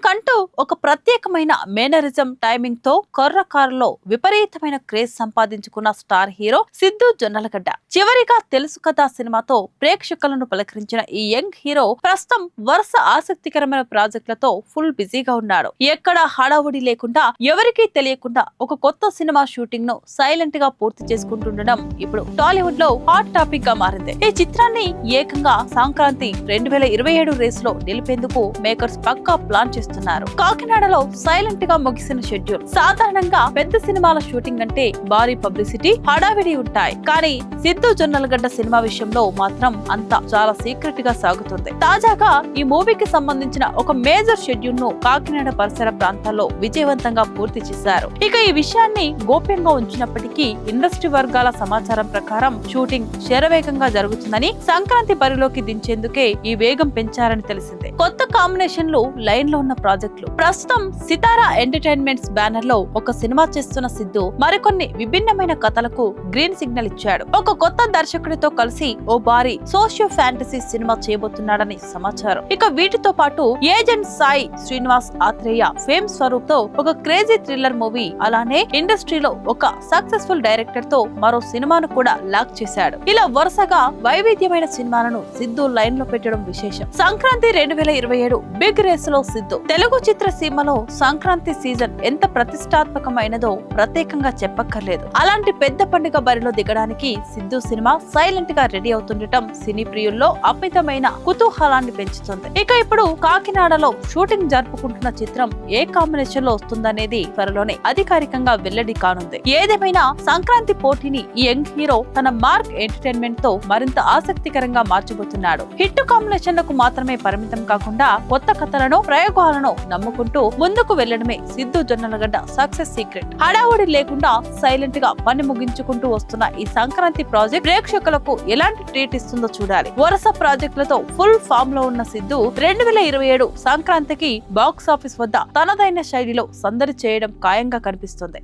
తనకంటూ ఒక ప్రత్యేకమైన మేనరిజం టైమింగ్ తో కొర్ర కారులో విపరీతమైన క్రేజ్ సంపాదించుకున్న స్టార్ హీరో సిద్ధు జొన్నలగడ్డ. చివరిగా తెలుసు కదా సినిమాతో ప్రేక్షకులను పలకరించిన ఈ యంగ్ హీరో ప్రస్తుతం వరుస ఆసక్తికరమైన ప్రాజెక్టులతో ఫుల్ బిజీగా ఉన్నాడు. ఎక్కడ హడావుడి లేకుండా ఎవరికీ తెలియకుండా ఒక కొత్త సినిమా షూటింగ్ ను సైలెంట్ గా పూర్తి చేసుకుంటుండడం ఇప్పుడు టాలీవుడ్ లో హాట్ టాపిక్ గా మారింది. ఈ చిత్రాన్ని ఏకంగా సంక్రాంతి 2027 రేస్ లో నిలిపేందుకు మేకర్స్ పక్కా ప్లాన్ చేస్తున్నారు. కాకినాడలో సైలెంట్ గా ముగిసిన షెడ్యూల్. సాధారణంగా పెద్ద సినిమాల షూటింగ్ అంటే భారీ పబ్లిసిటీ, హడావిడి ఉంటాయి. కానీ సిద్ధు జొన్నలగడ్డ సినిమా విషయంలో మాత్రం అంతా చాలా సీక్రెట్ గా సాగుతుంది. తాజాగా ఈ మూవీకి సంబంధించిన ఒక మేజర్ షెడ్యూల్ ను కాకినాడ పరిసర ప్రాంతాల్లో విజయవంతంగా పూర్తి చేశారు. ఇక ఈ విషయాన్ని గోప్యంగా ఉంచినప్పటికీ ఇండస్ట్రీ వర్గాల సమాచారం ప్రకారం షూటింగ్ శరవేగంగా జరుగుతుందని, సంక్రాంతి బరిలోకి దించేందుకే ఈ వేగం పెంచారని తెలిసిందే. కొత్త కాంబినేషన్లు లైన్ లో ఉన్న ప్రాజెక్టులు. ప్రస్తుతం సితారా ఎంటర్టైన్మెంట్స్ బ్యానర్ లో ఒక సినిమా చేస్తున్న సిద్ధు మరికొన్ని విభిన్నమైన కథలకు గ్రీన్ సిగ్నల్ ఇచ్చాడు. ఒక కొత్త దర్శకుడితో కలిసి ఓ భారీ సోషియో ఫ్యాంటసీ సినిమా చేయబోతున్నాడని సమాచారం. ఇక వీటితో పాటు ఏజెంట్ సాయి శ్రీనివాస్ ఆత్రేయ ఫేమ్ స్వరూప్ తో ఒక క్రేజీ థ్రిల్లర్ మూవీ, అలానే ఇండస్ట్రీలో ఒక సక్సెస్ఫుల్ డైరెక్టర్ తో మరో సినిమాను కూడా లాక్ చేశాడు. ఇలా వరుసగా వైవిధ్యమైన సినిమాలను సిద్ధు లైన్ లో పెట్టడం విశేషం. సంక్రాంతి 2027 బిగ్ రేస్ లో సిద్ధు. తెలుగు చిత్ర సీమలో సంక్రాంతి సీజన్ ఎంత ప్రతిష్టాత్మకమైనదో ప్రత్యేకంగా చెప్పక్కర్లేదు. అలాంటి పెద్ద పండుగ బరిలో దిగడానికి సిద్ధు సినిమా సైలెంట్ గా రెడీ అవుతుండటం సినీ ప్రియుల్లో అమితమైన కుతూహలాన్ని పెంచుతుంది. ఇక ఇప్పుడు కాకినాడలో షూటింగ్ జరుపుకుంటున్న చిత్రం ఏ కాంబినేషన్ లో వస్తుందనేది త్వరలోనే అధికారికంగా వెల్లడి కానుంది. ఏదేమైనా సంక్రాంతి పోటీని ఈ యంగ్ హీరో తన మార్క్ ఎంటర్టైన్మెంట్ తో మరింత ఆసక్తికరంగా మార్చబోతున్నాడు. హిట్ కాంబినేషన్లకు మాత్రమే పరిమితం కాకుండా కొత్త కథలను, ప్రయోగాలను నమ్ముకుంటూ ముందుకు వెళ్లడమే సిద్ధు జొన్నలగడ్డ సక్సెస్ సీక్రెట్. హడావుడి లేకుండా సైలెంట్ గా పని ముగించుకుంటూ వస్తున్న ఈ సంక్రాంతి ప్రాజెక్ట్ ప్రేక్షకులకు ఎలాంటి ట్రీట్ ఇస్తుందో చూడాలి. వరుస ప్రాజెక్టులతో ఫుల్ ఫామ్ లో ఉన్న సిద్ధు 2027 సంక్రాంతికి బాక్స్ ఆఫీస్ వద్ద తనదైన శైలిలో సందడి చేయడం ఖాయంగా కనిపిస్తుంది.